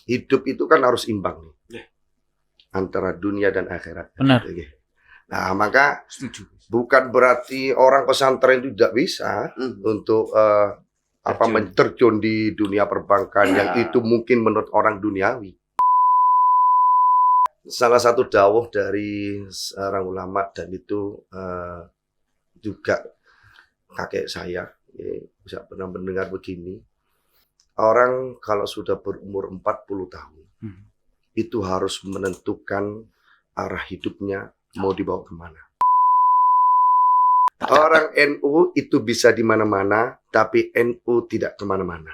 hidup itu kan harus imbang nih. Antara dunia dan akhirat. Benar. Nah, maka Setuju. bukan berarti orang pesantren itu tidak bisa untuk terjun di dunia perbankan yang itu mungkin menurut orang duniawi. Salah satu dawuh dari seorang ulama dan itu juga kakek saya bisa pernah mendengar begini. Orang kalau sudah berumur 40 tahun itu harus menentukan arah hidupnya mau dibawa kemana. Orang NU itu bisa di mana-mana, tapi NU tidak kemana-mana.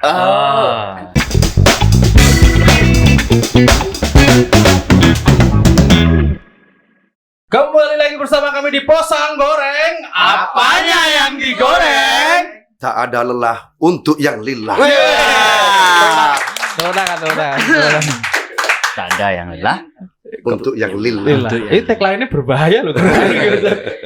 Kembali lagi bersama kami di Posang Goreng. Apanya yang digoreng? Tak ada lelah untuk yang lillah. Udah. Tak ada yang lelah. Untuk yang lillah. Ini tagline-nya berbahaya loh.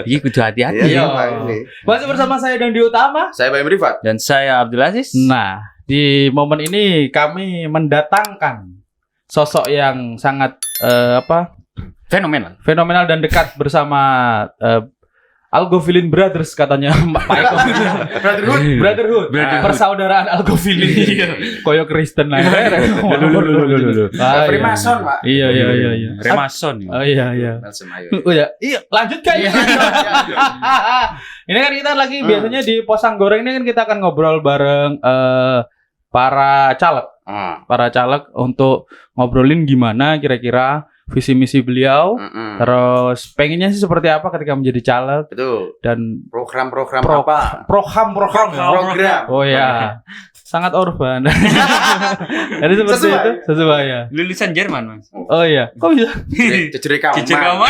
Iya, kudu hati-hati. Iya, ya. ini. Masih bersama saya Dandi Utama. Saya Baim Rifat. Dan saya Abdul Aziz. Nah, di momen ini kami mendatangkan sosok yang sangat fenomenal dan dekat bersama Algofilin Brothers katanya Pak Eko. Brotherhood. Persaudaraan Algofilin. Koyo Kristen lah. Freemason, Pak. Iya. Remason. Oh iya. Oh ya, iya lanjut kan. Ini kan kita lagi biasanya di Posang Goreng ini kan kita akan ngobrol bareng para caleg untuk ngobrolin gimana kira-kira visi misi beliau, terus pengennya sih seperti apa ketika menjadi caleg, Betul. dan Program-program apa? program. Oh ya, sangat urban. Jadi seperti itu sesuai ya. Lulusan Jerman, Mas. Oh iya, kok bisa? Jejer kawan.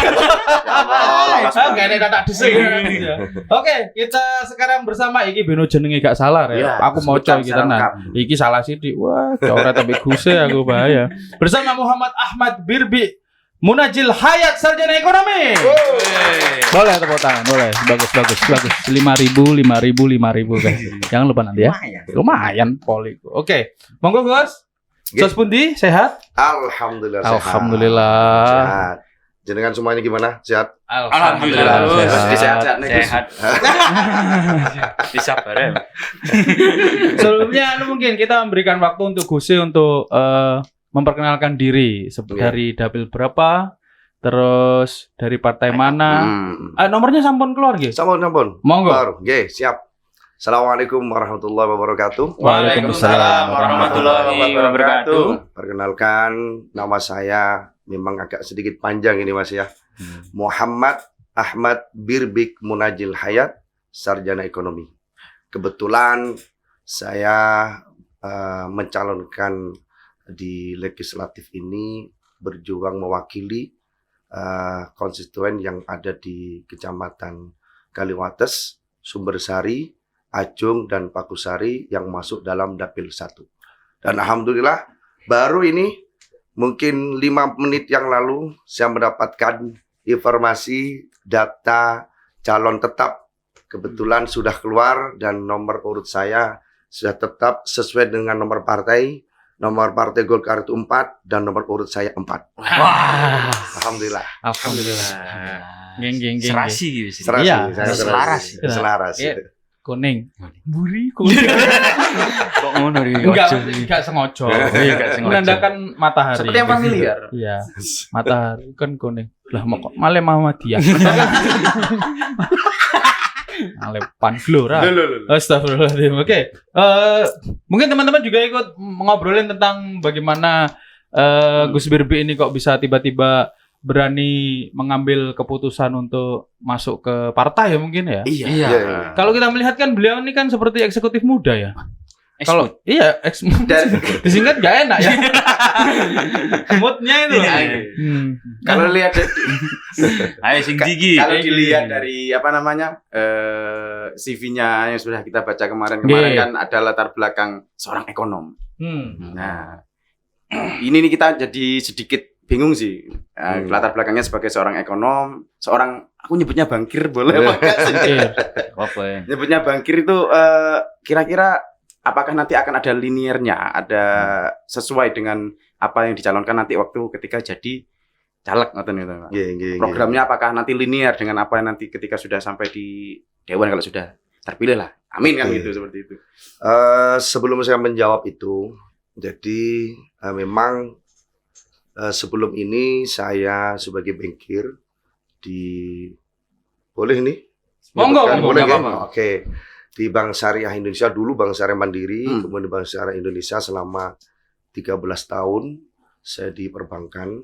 Gak ada kata desing. Oke, kita sekarang bersama iki beno jenenge gak salah ya. Aku mau coy kita iki salah sithik. Wah, coret tapi guse aku bahaya. Bersama Muhammad Ahmad Birbi Munajil Hayat, sarjana ekonomi. Boleh tepuk tangan, boleh. Bagus. 5.000 guys. Jangan lupa nanti ya. Lumayan poli. Oke. Monggo, Gus. Sos pundi sehat? Alhamdulillah. Alhamdulillah. Sehat. Jenengan semua ini gimana? Sehat? Alhamdulillah. Sehat. Bisa bareng. Sebelumnya mungkin kita memberikan waktu untuk Gusi untuk memperkenalkan diri dari dapil berapa, terus dari partai mana. Nomornya sampun keluar nggih? Sampun. Monggo. Nggih, siap. Assalamualaikum warahmatullahi wabarakatuh. Waalaikumsalam warahmatullahi wabarakatuh. Perkenalkan, nama saya memang agak sedikit panjang ini Mas ya. Muhammad Ahmad Birbik Munajil Hayat, sarjana ekonomi. Kebetulan saya mencalonkan di legislatif ini berjuang mewakili konstituen yang ada di Kecamatan Kaliwates, Sumbersari, Ajung, dan Pakusari yang masuk dalam Dapil 1. Dan alhamdulillah baru ini mungkin 5 menit yang lalu saya mendapatkan informasi data calon tetap. Kebetulan sudah keluar dan nomor urut saya sudah tetap sesuai dengan nomor partai. Nomor partai Golkar itu 4 dan nomor urut saya 4. Wah. Alhamdulillah. Geng. Serasi gitu. Iya. Selaras. Iya. Kuning. Buri kuning. Kok ngono ri? Enggak sengaja. Menandakan matahari. Seperti yang familiar. Iya. Matahari kan kuning. Lah kok malah Muhammadiyah. Alepan Flora. Astagfirullahaladzim. Oke. Mungkin teman-teman juga ikut ngobrolin tentang bagaimana Gus Birbi ini kok bisa tiba-tiba berani mengambil keputusan untuk masuk ke partai ya mungkin ya. Iya. Kalau kita melihat kan beliau ini kan seperti eksekutif muda ya. Kalau disingkat gak enak ya. Moodnya itu. Kalau lihat Ayo sing gigi. Kalau dilihat dari CV-nya yang sudah kita baca kemarin kan ada latar belakang seorang ekonom. Nah, ini nih kita jadi sedikit bingung sih. Latar belakangnya sebagai seorang ekonom, aku nyebutnya bankir boleh apa enggak sih? Apa ya? Nyebutnya bankir itu kira-kira apakah nanti akan ada liniernya, ada sesuai dengan apa yang dicalonkan nanti waktu ketika jadi caleg ngoten niku, Pak. Programnya apakah nanti linier dengan apa yang nanti ketika sudah sampai di dewan kalau sudah terpilih lah. Amin kan gitu seperti itu. Sebelum saya menjawab itu, jadi memang sebelum ini saya sebagai bankir boleh nih? Monggo, boleh ya? monggo. Oke. Di Bank Syariah Indonesia dulu Bank Syariah Mandiri, kemudian Bank Syariah Indonesia selama 13 tahun saya di perbankan,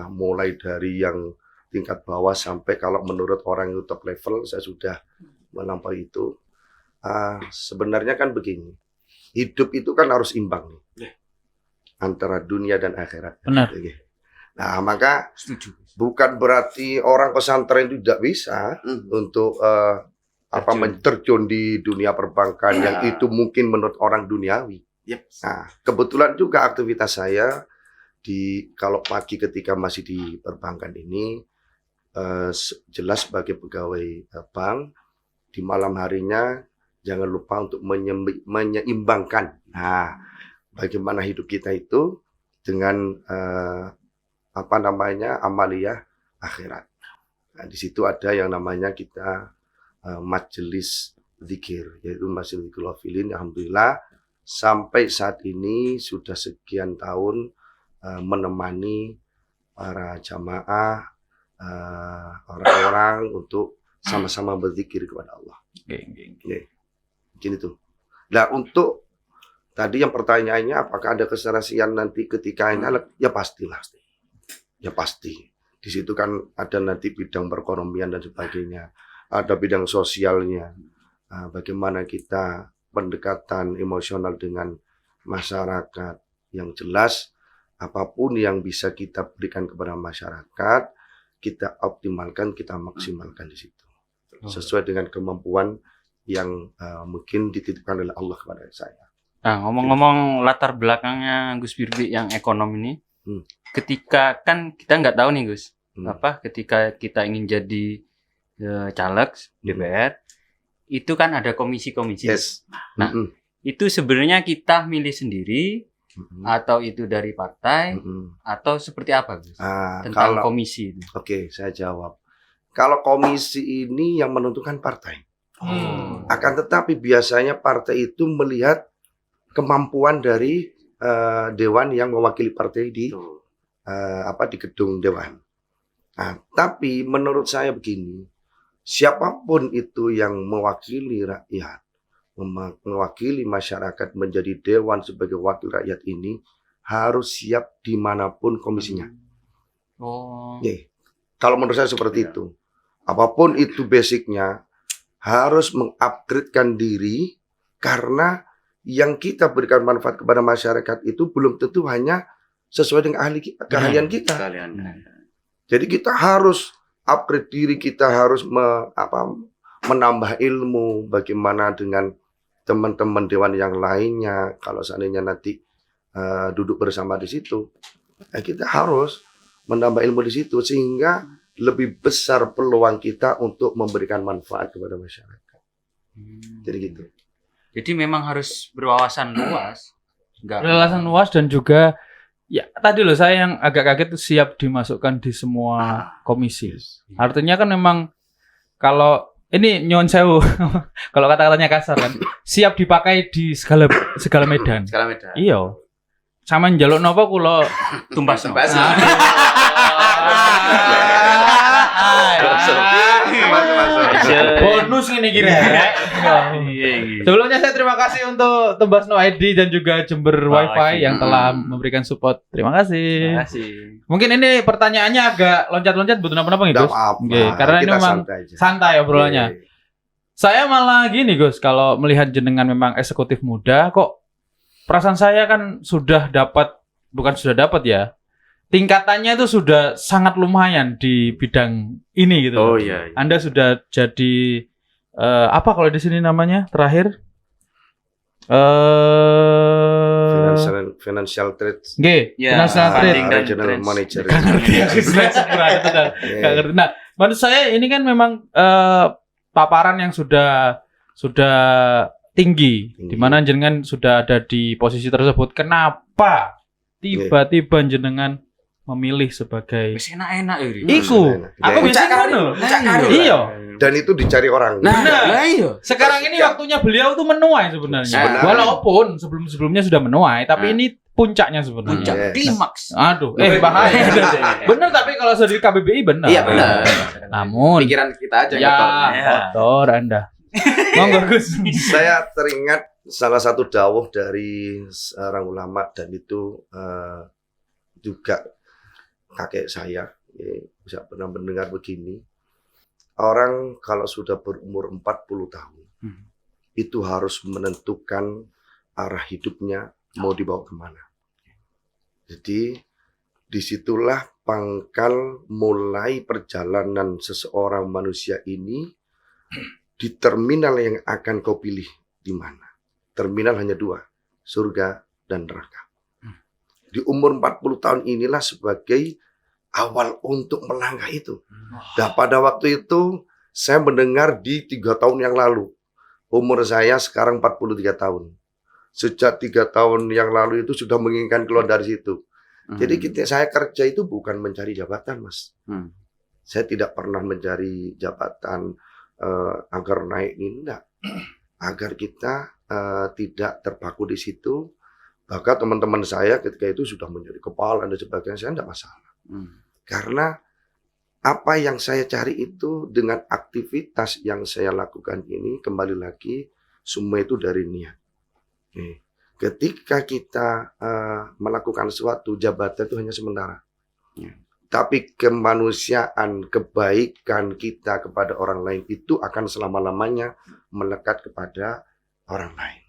mulai dari yang tingkat bawah sampai kalau menurut orang itu top level saya sudah melampaui itu. Sebenarnya kan begini, hidup itu kan harus imbang nih, antara dunia dan akhirat. Benar. Nah, maka Setuju. bukan berarti orang pesantren itu tidak bisa untuk terjun di dunia perbankan yang itu mungkin menurut orang duniawi. Nah, kebetulan juga aktivitas saya kalau pagi ketika masih di perbankan ini jelas sebagai pegawai bank, di malam harinya jangan lupa untuk menyeimbangkan. Nah, bagaimana hidup kita itu dengan amaliyah akhirat. Nah, di situ ada yang namanya kita majelis zikir, yaitu majelis zikir wafilin. Alhamdulillah sampai saat ini sudah sekian tahun menemani para jamaah, orang-orang untuk sama-sama berzikir kepada Allah. Begini tuh. Nah, untuk tadi yang pertanyaannya apakah ada keserasian nanti ketika ini? Ya pastilah. Ya pasti. Di situ kan ada nanti bidang perekonomian dan sebagainya. Ada bidang sosialnya. Bagaimana kita pendekatan emosional dengan masyarakat yang jelas, apapun yang bisa kita berikan kepada masyarakat, kita optimalkan, kita maksimalkan di situ. Sesuai dengan kemampuan yang mungkin dititipkan oleh Allah kepada saya. Nah, ngomong-ngomong latar belakangnya Gus Birbik yang ekonom ini, ketika kan kita nggak tahu nih Gus, ketika kita ingin jadi caleg DPR, itu kan ada komisi-komisi. Yes. Nah, itu sebenarnya kita milih sendiri atau itu dari partai atau seperti apa Gus? Tentang komisi itu. Oke, saya jawab. Kalau komisi ini yang menentukan partai. Akan tetapi biasanya partai itu melihat kemampuan dari dewan yang mewakili partai di gedung dewan. Nah, tapi menurut saya begini, siapapun itu yang mewakili rakyat, mewakili masyarakat menjadi dewan sebagai wakil rakyat ini harus siap dimanapun komisinya. Kalau menurut saya seperti itu. Apapun itu basicnya harus mengupgradekan diri, karena yang kita berikan manfaat kepada masyarakat itu belum tentu hanya sesuai dengan keahlian kita. Jadi kita harus upgrade diri, kita harus menambah ilmu. Bagaimana dengan teman-teman dewan yang lainnya, kalau seandainya nanti duduk bersama di situ, kita harus menambah ilmu di situ sehingga lebih besar peluang kita untuk memberikan manfaat kepada masyarakat. Jadi gitu. Jadi memang harus berwawasan luas. Berwawasan luas dan juga ya tadi loh saya yang agak kaget itu siap dimasukkan di semua komisi. Artinya kan memang kalau ini nyuwun sewu kalau kata-katanya kasar kan, siap dipakai di segala medan. Segala medan. Iya. Sama njaluk napa kula tumbas. Bonus ini kira ya. Sebelumnya saya terima kasih untuk Tembasno ID dan juga Jember Wifi yang telah memberikan support. Terima kasih. Mungkin ini pertanyaannya agak loncat-loncat, butuh apa-apa nih Gus? Karena ini memang santai obrolannya. Saya malah gini Gus, kalau melihat jenengan memang eksekutif muda, kok perasaan saya kan bukan sudah dapat ya, tingkatannya itu sudah sangat lumayan di bidang ini gitu. Iya. Anda sudah jadi apa kalau di sini namanya terakhir? Financial trade. Financial trade. Regional manager. Gak ngerti ya, gak ngerti. Nah, maksud saya ini kan memang paparan yang sudah tinggi. Di mana jenengan sudah ada di posisi tersebut. Kenapa tiba-tiba jenengan memilih sebagai Wis enak-enak ya. iku? Aku bisa ngono. Iya. Dan itu dicari orang. Nah, iya. Sekarang ini waktunya beliau tuh menuai sebenarnya. Sebenarnya. Walaupun sebelum-sebelumnya sudah menuai, tapi ini puncaknya sebenarnya. Puncak Yes. klimaks. Aduh, bahaya. Bener, tapi kalau sudah di KBBI benar. Iya benar. Namun Pikiran kita aja ya, kotor. kotor Anda. Monggo Gus. Saya teringat salah satu dawuh dari seorang ulama dan itu juga kakek saya bisa pernah mendengar begini. Orang kalau sudah berumur 40 tahun itu harus menentukan arah hidupnya mau dibawa kemana. Jadi disitulah pangkal mulai perjalanan seseorang manusia ini di terminal yang akan kau pilih di mana. Terminal hanya dua, surga dan neraka. Di umur 40 tahun inilah sebagai awal untuk melangkah itu. Dan pada waktu itu saya mendengar di 3 tahun yang lalu. Umur saya sekarang 43 tahun. Sejak 3 tahun yang lalu itu sudah menginginkan keluar dari situ. Jadi saya kerja itu bukan mencari jabatan, Mas. Saya tidak pernah mencari jabatan agar naik ini, enggak. Agar kita tidak terpaku di situ. Bahkan teman-teman saya ketika itu sudah menjadi kepala dan sebagainya, saya tidak masalah. Karena apa yang saya cari itu dengan aktivitas yang saya lakukan ini, kembali lagi, semua itu dari niat. Ketika kita melakukan suatu jabatan itu hanya sementara. Tapi kemanusiaan, kebaikan kita kepada orang lain itu akan selama-lamanya melekat kepada orang lain.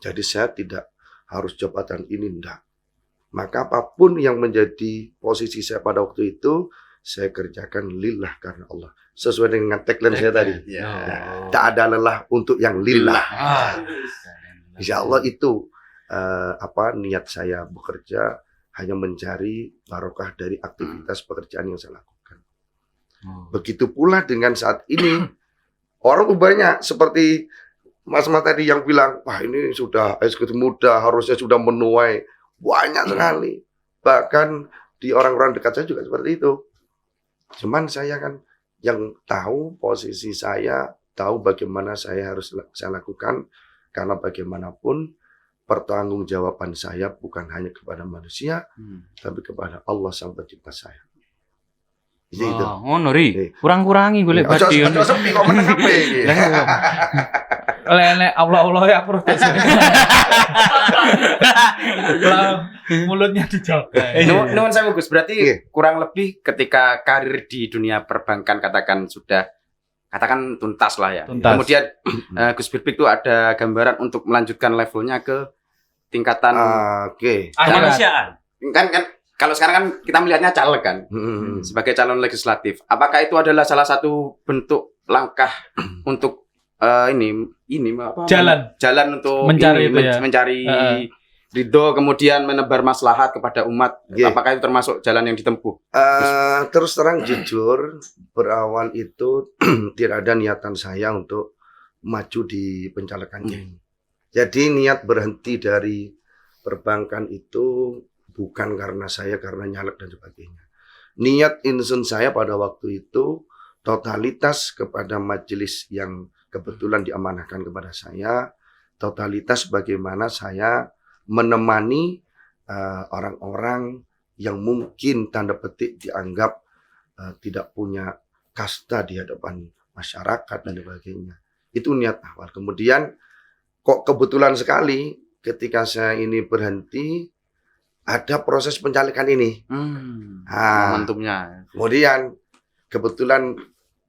Jadi saya tidak harus jabatan ini, enggak. Maka apapun yang menjadi posisi saya pada waktu itu, saya kerjakan lillah karena Allah. Sesuai dengan tagline saya tadi. Tak ada lelah untuk yang lillah. Insya Allah itu niat saya bekerja hanya mencari barokah dari aktivitas pekerjaan yang saya lakukan. Begitu pula dengan saat ini, orang banyak seperti Mas tadi yang bilang, wah ini sudah eksekutif muda, harusnya sudah menuai. Banyak sekali. Bahkan di orang-orang dekat saya juga seperti itu. Cuman saya kan yang tahu posisi saya, tahu bagaimana saya harus saya lakukan. Karena bagaimanapun pertanggungjawaban saya bukan hanya kepada manusia, tapi kepada Allah Sang Pencipta saya. Itu. Ngono ri. Kurang-kurangi golek Pasti. badi. Sepi kok meneng apa iki. Lele Allah ya protes. Mulutnya dijaga. Nuwun sewu Gus, berarti kurang lebih ketika karir di dunia perbankan katakan tuntas lah ya. Tuntas. Kemudian Gus Birbik itu ada gambaran untuk melanjutkan levelnya ke tingkatan Kemanusiaan. Kan kalau sekarang kan kita melihatnya caleg kan sebagai calon legislatif. Apakah itu adalah salah satu bentuk langkah untuk jalan untuk mencari ridho, kemudian menebar maslahat kepada umat. Apakah itu termasuk jalan yang ditempuh? Terus terang jujur, berawal itu tidak ada niatan saya untuk maju di pencalekan ini. Jadi niat berhenti dari perbankan itu bukan karena nyalek dan sebagainya. Niat insun saya pada waktu itu totalitas kepada majelis yang kebetulan diamanahkan kepada saya, totalitas bagaimana saya menemani orang-orang yang mungkin tanda petik dianggap tidak punya kasta di hadapan masyarakat dan sebagainya. Itu niat awal. Kemudian kok kebetulan sekali ketika saya ini berhenti ada proses pencalekan ini. Momentumnya. Kemudian kebetulan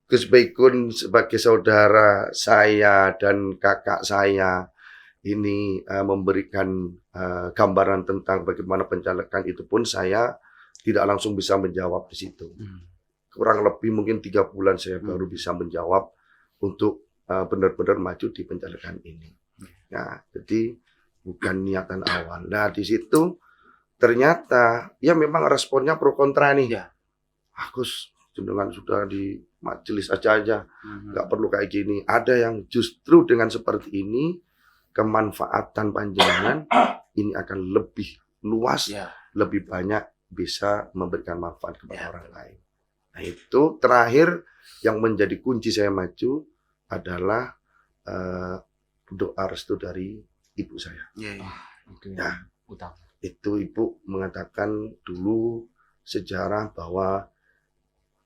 Gus Baikun sebagai saudara saya dan kakak saya ini memberikan gambaran tentang bagaimana pencalekan itu pun saya tidak langsung bisa menjawab di situ. Kurang lebih mungkin 3 bulan saya baru bisa menjawab untuk benar-benar maju di pencalekan ini. Nah, jadi bukan niatan awal. Nah, di situ ternyata ya memang responnya pro kontra nih. Gus, dengan sudah di majelis aja, nggak perlu kayak gini. Ada yang justru dengan seperti ini kemanfaatan panjenengan ini akan lebih luas, lebih banyak bisa memberikan manfaat kepada orang lain. Nah, itu terakhir yang menjadi kunci saya maju adalah doa restu dari ibu saya. Nah, itu ibu mengatakan dulu sejarah bahwa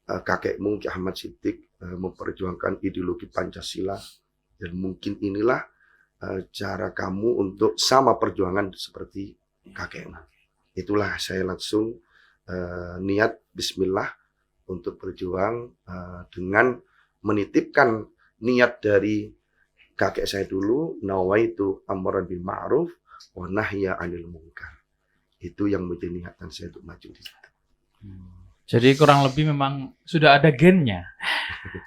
kakekmu Ki Ahmad Siddiq memperjuangkan ideologi Pancasila, dan mungkin inilah cara kamu untuk sama perjuangan seperti kakekmu. Itulah saya langsung niat Bismillah untuk berjuang dengan menitipkan niat dari kakek saya dulu, nawaitu amran bil ma'ruf wa nahya 'anil munkar. Itu yang menjadi niatan saya untuk maju di situ. Jadi kurang lebih memang sudah ada gennya.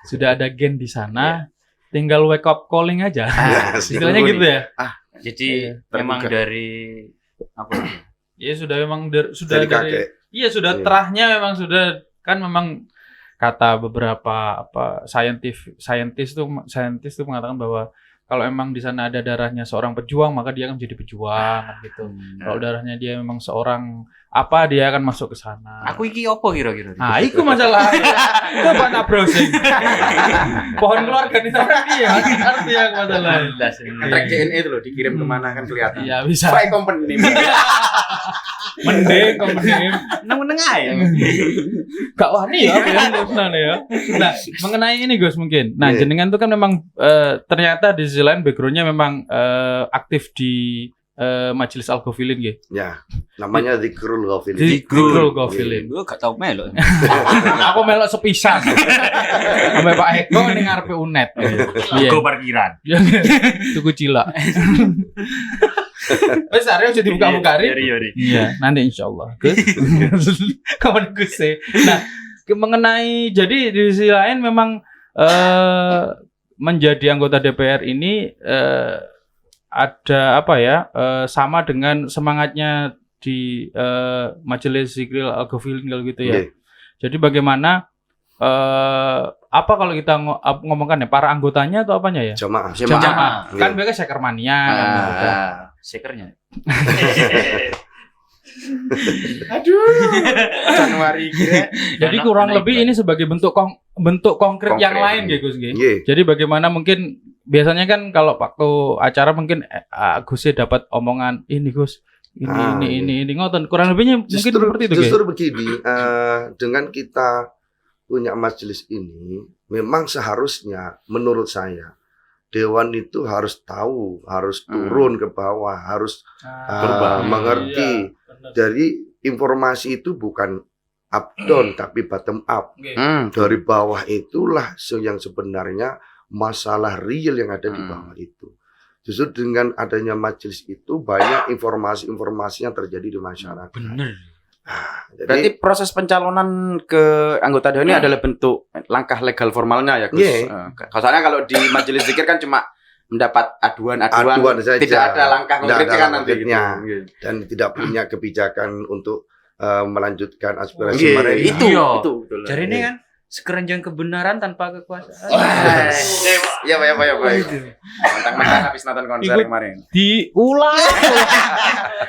Sudah ada gen di sana. Tinggal wake up calling aja. Istilahnya gitu ya. Jadi memang dari apa itu? Ya sudah memang sudah dari kakek. Iya sudah terahnya memang sudah kan memang kata beberapa saintis tuh mengatakan bahwa kalau emang di sana ada darahnya seorang pejuang maka dia akan menjadi pejuang kan gitu. Kalau darahnya dia memang seorang apa dia akan masuk ke sana. Aku iki opo kira-kira? Nah, itu masalah. Coba tak browsing. Pohon keluarga di sana dia arti yang masalah. Track DNA itu loh dikirim kemana kan kelihatan. Iya bisa. Fry company. Mending company. Nang ae. Gak wani ya ya. Nah, mengenai ini Gus mungkin. Nah, jenengan tuh kan memang ternyata di sisi lain backgroundnya memang aktif di Majelis Al-Ghafilin gitu. Ya, namanya Dzikrul Ghafilin. Dzikrul Ghafilin. Gue gak tau melok. Aku melok sepisan. Sampai Pak Eko ning ngarepe UNED. Iya. Go parkiran. Tuku cilak. Wes arep jadi buka-buka Iya, nanti insyaallah. Gus. Kapan Gus sih? Nah, mengenai jadi di sisi lain memang menjadi anggota DPR ini ada apa ya sama dengan semangatnya di Majelis Dzikrul Al-Ghafilin kalau gitu ya. Jadi bagaimana apa kalau kita ngomongkan ya para anggotanya atau apanya ya? Jamaah. Kan mereka sekermania kan gitu. Sekernya. Aduh. Januari kira. Jadi kurang lebih ini sebagai bentuk konkret yang lain gitu Gus. Jadi bagaimana mungkin biasanya kan kalau waktu acara mungkin Gus dapat omongan ini Gus ini ngoten kurang lebihnya mungkin seperti itu. Justru begini, dengan kita punya majelis ini memang seharusnya menurut saya Dewan itu harus tahu, harus turun ke bawah, harus mengerti. Dari informasi itu bukan up down tapi bottom up. Dari bawah itulah yang sebenarnya masalah real yang ada di bawah itu. Justru dengan adanya majelis itu banyak informasi-informasi yang terjadi di masyarakat. Benar. Jadi, berarti proses pencalonan ke anggota dewan ini adalah bentuk langkah legal formalnya ya Gus. Soalnya kalau di majelis zikir kan cuma mendapat aduan saja. Tidak ada langkah konkretnya kan nanti gitu. Dan tidak punya kebijakan untuk melanjutkan aspirasi mereka. Itu. Jadi ini kan sekeranjang kebenaran tanpa kekuasaan. Iya, Pak. Mentang-mentang habis nonton konser kemarin. Diulang.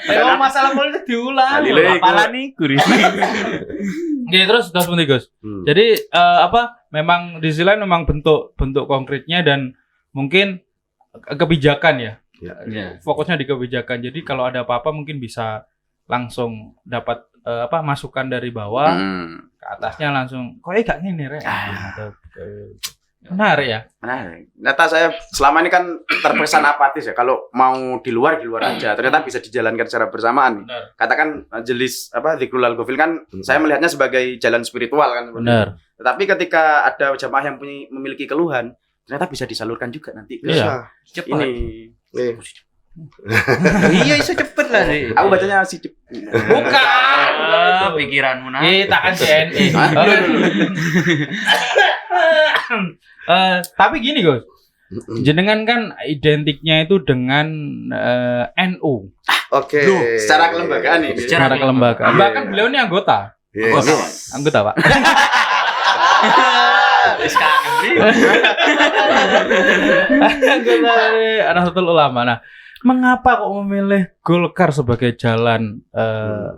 Kalau masalah politik diulang. Apalah nih kuris. Oke, terus Gus. Jadi memang di sisi lain memang bentuk konkretnya dan mungkin kebijakan ya. Fokusnya di kebijakan. Jadi kalau ada apa-apa mungkin bisa langsung dapat masukan dari bawah ke atasnya langsung kok gak ngene rek. Menarik ya. Menarik. Ternyata saya selama ini kan terkesan apatis ya. Kalau mau di luar aja. Ternyata bisa dijalankan secara bersamaan. Benar. Katakan majelis Dzikrul Al-Ghafilin kan saya melihatnya sebagai jalan spiritual kan. Benar. Tetapi ketika ada jamaah yang memiliki keluhan, ternyata bisa disalurkan juga nanti. Iya. Cepat. Iya, iso cepet lah sih. Aku bacanya sidip. Bukan. Pikiranmu nah. Kita kan CNI. Tapi gini Gus. Jenengan kan identiknya itu dengan NU. Oke. Secara kelembagaan nih. Secara kelembagaan. Bahkan beliau ini anggota. Anggota, Pak. Anggota dari Nahdlatul Ulama. Nah, Mengapa kok memilih Golkar sebagai jalan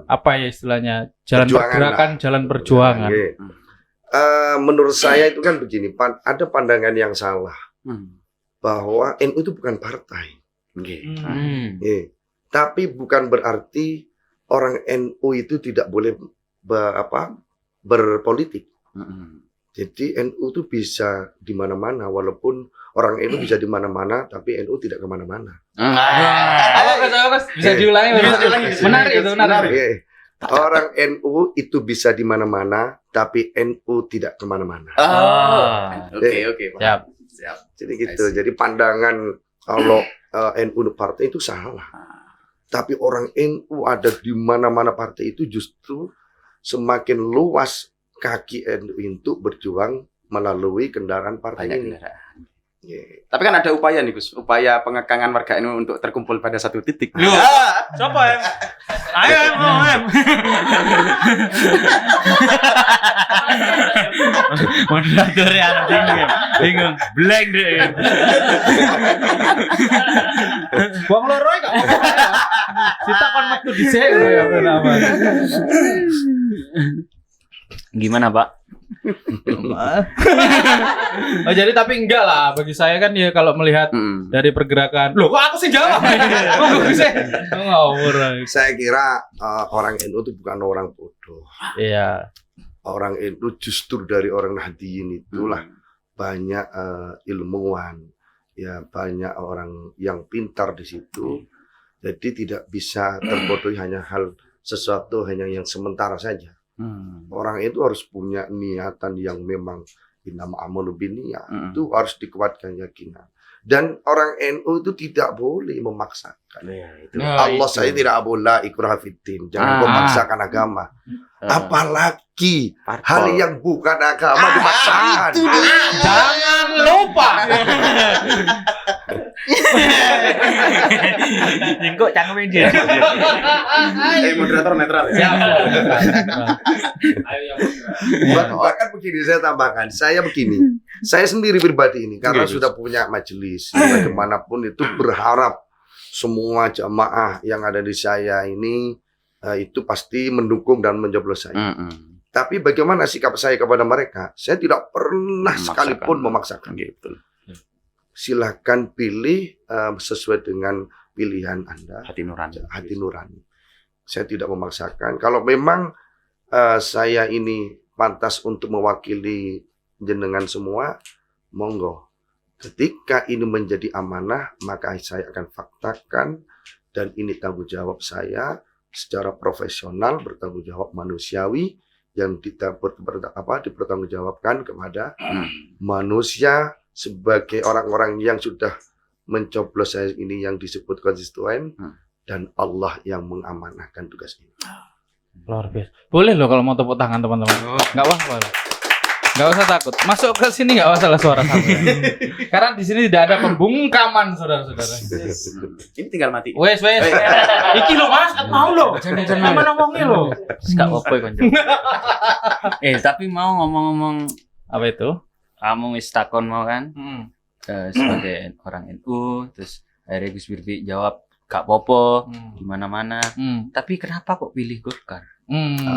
apa ya istilahnya? Jalan Perjuangan pergerakan, lah. jalan perjuangan. Oke. Menurut saya itu kan begini, ada pandangan yang salah bahwa NU itu bukan partai. Tapi bukan berarti orang NU itu tidak boleh berpolitik. Jadi NU itu bisa di mana-mana, walaupun orang NU bisa di mana-mana, tapi NU tidak kemana-mana. Bisa diulangi. Menarik itu, menarik. Orang NU itu bisa di mana-mana, tapi NU tidak kemana-mana. Oke. Siap. Jadi gitu. Jadi pandangan kalau NU partai itu salah. Tapi orang NU ada di mana-mana partai itu justru semakin luas kaki NU untuk berjuang melalui kendaraan partai ini. Tapi kan ada upaya nih Gus, upaya pengekangan warga NU untuk terkumpul pada satu titik. Siapa ya? Ayo em. Moderator ya bingung. Blank deh. Wong loro gak apa-apa. Kita kon metu dhisik ya apa. Gimana, Pak? Oh, jadi tapi enggak lah bagi saya kan ya kalau melihat dari pergerakan. Loh, kok aku sih jawab? Saya kira orang NU itu bukan orang bodoh. Iya. Orang NU justru dari orang Nahdliyin itulah banyak ilmuwan, ya banyak orang yang pintar di situ. Jadi tidak bisa terbodohi hanya hal sesuatu hanya yang sementara saja. Orang itu harus punya niatan yang memang innama amalu binniyat. Itu harus dikuatkan keyakinan. Dan orang NU itu tidak boleh memaksakan. Allah saya tidak boleh ikrah fiddin. Jangan memaksakan agama. Apalagi hal yang bukan agama dimaksakan. Jangan lupa. Kok cangkemin dia. Moderator netral ya. Bahkan begini saya tambahkan, saya begini, saya sendiri pribadi ini karena sudah punya majelis, bagaimanapun itu berharap semua jamaah yang ada di saya ini itu pasti mendukung dan mencoblos saya. Tapi bagaimana sikap saya kepada mereka? Saya tidak pernah sekalipun memaksakan. Gitu. Silakan pilih sesuai dengan pilihan Anda. Hati nurani. Saya tidak memaksakan. Kalau memang saya ini pantas untuk mewakili jenengan semua, monggo. Ketika ini menjadi amanah, maka saya akan faktakan dan ini tanggung jawab saya secara profesional, bertanggung jawab manusiawi yang dipertanggungjawabkan kepada manusia sebagai orang-orang yang sudah mencoblos saya ini yang disebut konstituen dan Allah yang mengamanahkan tugas ini. Luar biasa. Boleh loh kalau mau tepuk tangan teman-teman. Nggak apa-apa. Nggak usah takut. Masuk ke sini nggak masalah suara sampai. Karena di sini tidak ada pembungkaman saudara-saudara. Ini tinggal mati. Wes. Iki lo Mas, mau lo. Jangan ngomongnya lo. Enggak apa-apa kan. Tapi mau ngomong-ngomong apa itu? Kamu wis takon mau kan? Sebagai orang NU, terus akhirnya Gus Birbi jawab gak popo di mana-mana. Tapi kenapa kok pilih Golkar?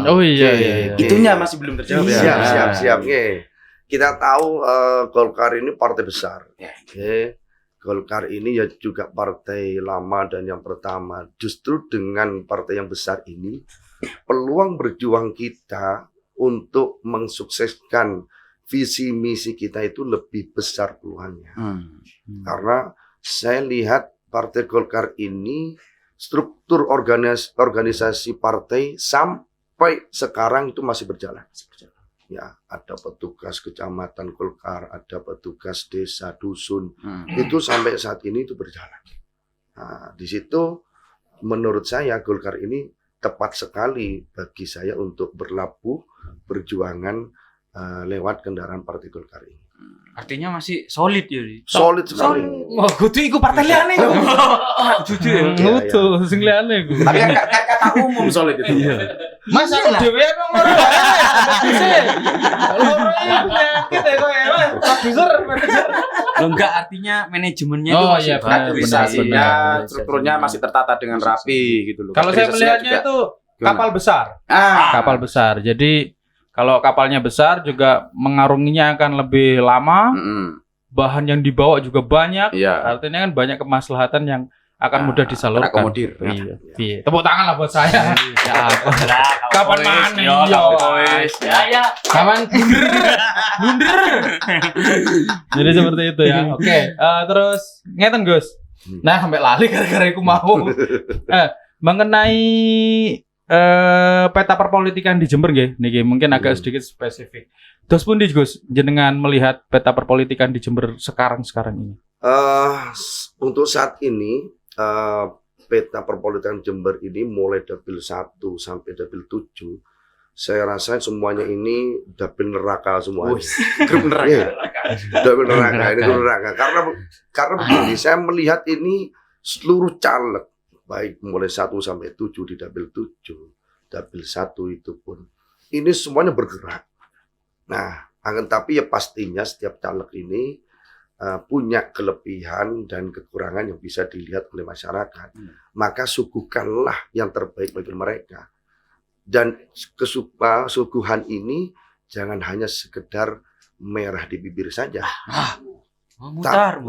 Oh iya. Itunya masih belum terjawab ya. Siap. Kita tahu Golkar ini partai besar. Golkar ini ya juga partai lama dan yang pertama. Justru dengan partai yang besar ini, peluang berjuang kita untuk mensukseskan visi misi kita itu lebih besar peluangnya. Karena saya lihat Partai Golkar ini struktur organisasi partai sampai sekarang itu masih berjalan. Ya, ada petugas kecamatan Golkar, ada petugas desa, dusun, itu sampai saat ini itu berjalan. Nah, di situ menurut saya Golkar ini tepat sekali bagi saya untuk berlabuh perjuangan lewat kendaraan Partai Golkar ini. Artinya masih solid ya. Solid sekali. Wah, kudu iku partai liane iku. Jujur ya. Kudu sing liane iku. Tapi kan kata umum solid itu. Mas aku dhewe emang loro ae. Loro penyakit kok ya, Mas. Produser. Loh, enggak, artinya manajemennya itu Oh, masih iya, bagus. Administrasinya, Benar. strukturnya masih tertata dengan rapi gitu loh. Kalau saya Kaderisasinya melihatnya juga- itu Gimana? kapal besar. Ah, Kapal besar. Jadi kalau kapalnya besar juga mengarunginya akan lebih lama, bahan yang dibawa juga banyak. Iya. Artinya kan banyak kemaslahatan yang akan mudah disalurkan. Terakomodir. Iya. Iya. Tepuk tangan lah buat saya. Ya apa? Kapan mana? Yo, Iya. ya. Kapan mundur. Jadi seperti itu ya. Oke, terus ngeten Gus. Nah, sampai lali gara-gara aku mau. Mengenai peta perpolitikan di Jember nggih, niki mungkin agak sedikit spesifik. Terus pun Gus, jenengan melihat peta perpolitikan di Jember sekarang ini. Untuk saat ini peta perpolitikan Jember ini mulai dapil 1 sampai dapil 7, saya rasa semuanya ini dapil neraka semua. grup neraka. Dapil neraka, ini grup neraka. Karena begini, saya melihat ini seluruh caleg baik mulai 1 sampai 7 di dapil 7, dapil 1 itu pun ini semuanya bergerak. Nah, akan tapi ya pastinya setiap caleg ini punya kelebihan dan kekurangan yang bisa dilihat oleh masyarakat. Maka suguhkanlah yang terbaik bagi mereka. Dan suguhan ini jangan hanya sekedar merah di bibir saja. Mutar.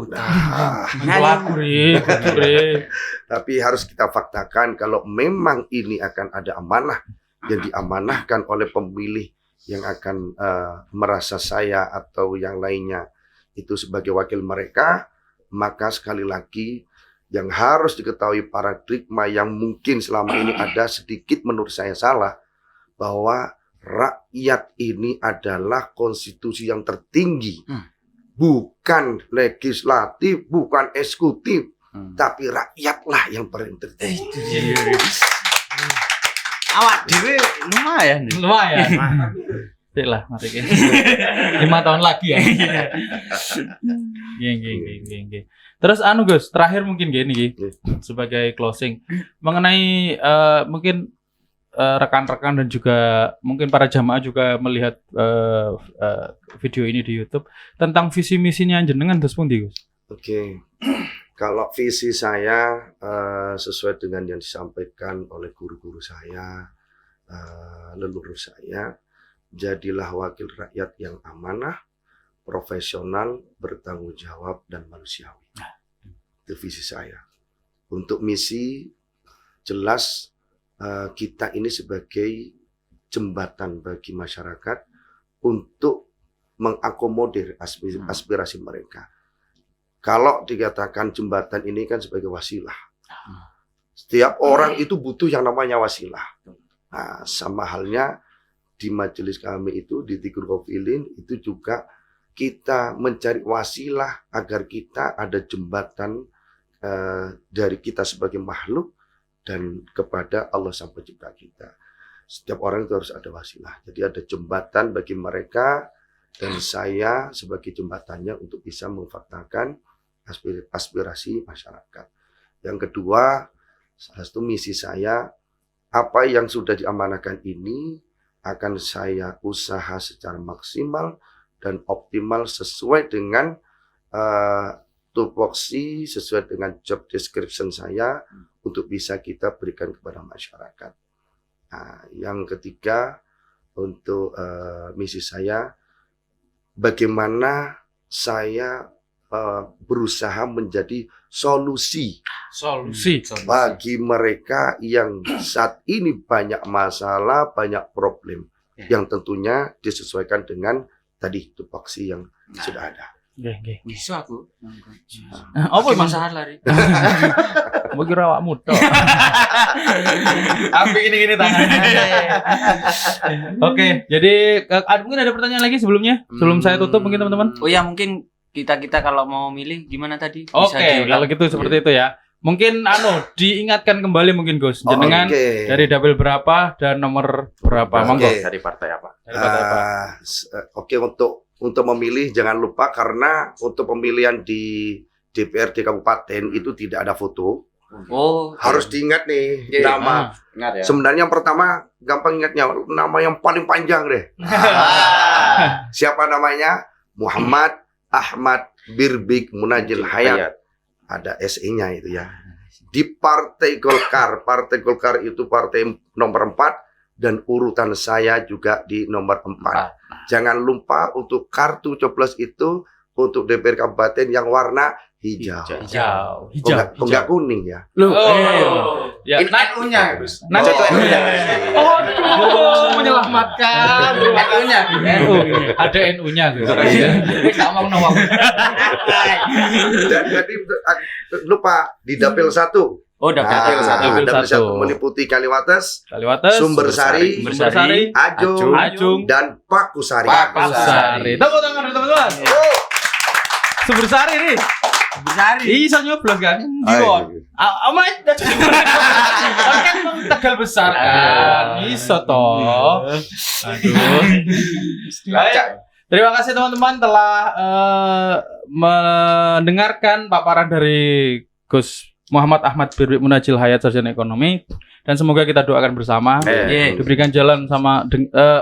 Tapi harus kita faktakan kalau memang ini akan ada amanah yang diamanahkan oleh pemilih yang akan merasa saya atau yang lainnya itu sebagai wakil mereka, maka sekali lagi yang harus diketahui paradigma yang mungkin selama ini ada sedikit menurut saya salah, bahwa rakyat ini adalah konstitusi yang tertinggi, bukan legislatif, bukan eksekutif, tapi rakyatlah yang paling tertinggi. Awak dhewe lumayan. Sik lah, mari ki. 5 tahun lagi ya. Nggih. Terus Gus, terakhir mungkin gini sebagai closing mengenai mungkin rekan-rekan dan juga mungkin para jamaah juga melihat video ini di YouTube tentang visi misinya jenengan terus pun Gus. Oke. Kalau visi saya sesuai dengan yang disampaikan oleh guru-guru saya, leluhur saya, jadilah wakil rakyat yang amanah, profesional, bertanggung jawab, dan manusiawi. Itu visi saya. Untuk misi, jelas kita ini sebagai jembatan bagi masyarakat untuk mengakomodir aspirasi mereka. Kalau dikatakan jembatan ini kan sebagai wasilah. Setiap orang itu butuh yang namanya wasilah. Nah, sama halnya di majelis kami itu di Tikur Kofilin itu juga kita mencari wasilah agar kita ada jembatan dari kita sebagai makhluk dan kepada Allah Sang Pencipta kita. Setiap orang itu harus ada wasilah. Jadi ada jembatan bagi mereka dan saya sebagai jembatannya untuk bisa memfaktakan aspirasi masyarakat. Yang kedua, salah satu misi saya, apa yang sudah diamanahkan ini akan saya usaha secara maksimal dan optimal sesuai dengan tupoksi, sesuai dengan job description saya untuk bisa kita berikan kepada masyarakat. Nah, yang ketiga untuk misi saya, bagaimana saya berusaha menjadi solusi bagi mereka yang saat ini banyak masalah, banyak problem yang tentunya disesuaikan dengan tadi tupoksi yang sudah ada. Bisa aku. Apa masalah lari? Mau kira awakmu tok. Tapi ini tangannya. Oke, jadi mungkin ada pertanyaan lagi sebelumnya? Sebelum saya tutup mungkin teman-teman. Oh ya, mungkin kita kalau mau milih gimana tadi? Oke, kalau gitu seperti itu ya. Mungkin diingatkan kembali mungkin Gus. Jenengan dari dapil berapa dan nomor berapa? Monggo. Dari partai apa? Oke, untuk memilih jangan lupa karena untuk pemilihan di DPRD kabupaten itu tidak ada foto. Oh, Harus diingat nih Oke. nama. Ingat ya. Sebenarnya yang pertama gampang ingatnya nama yang paling panjang deh. Siapa namanya? Muhammad Ahmad Birbik Munajil Hayat. Ada SE-nya itu ya. Di Partai Golkar. Partai Golkar itu partai nomor 4 dan urutan saya juga di nomor 4. Jangan lupa untuk kartu coblos itu untuk DPR Kabupaten yang warna hijau. Hijau. Enggak kuning ya. Ya, NU-nya, Gus. Nanti Contoh NU-nya. menyelamatkan NU-nya. NU. Ada NU-nya gitu. Enggak mau nawang. Dan jadi lupa di dapil 1. Oh, dapil Dapil Dapil satu. 1 meliputi Kaliwates, Kaliwates, Sumbersari, Sumbersari, Ajung, Ajung, dan Pakusari. Pakusari. Tepuk tangan teman-teman. Sumbersari nih. Sumbersari. Iso nyoblos kan? Ayo. Amat. Kan emang Tegal besar kan. Iso toh. Aduh. Baik. Terima kasih teman-teman telah mendengarkan paparan dari Gus Muhammad Ahmad Birbik Munajil Hayat Sarjana Ekonomi, dan semoga kita doakan bersama diberikan jalan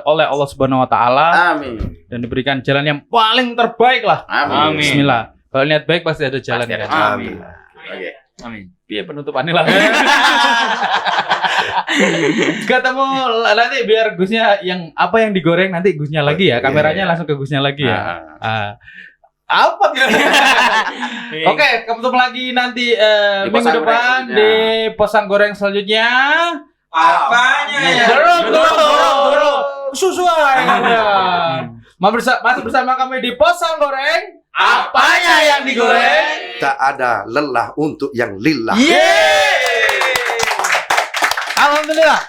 oleh Allah Subhanahu wa taala. Amin. Dan diberikan jalan yang paling terbaik lah. Amin. Bismillah. Kalau niat baik pasti ada jalan Pasti ada kan. Amin. Oke. Amin. Piye penutupannya lah. Ketemu nanti biar Gusnya yang apa yang digoreng nanti Gusnya lagi ya. Kameranya langsung ke Gusnya lagi ya. Apa gitu? Oke, ketemu lagi nanti Di minggu Posang depan Goreng di Posang Goreng selanjutnya. Apanya ya? Dorong. Sesuai. Masih bersama kami di Posang Goreng. Apanya yang digoreng? Tak ada lelah untuk yang lillah. Alhamdulillah.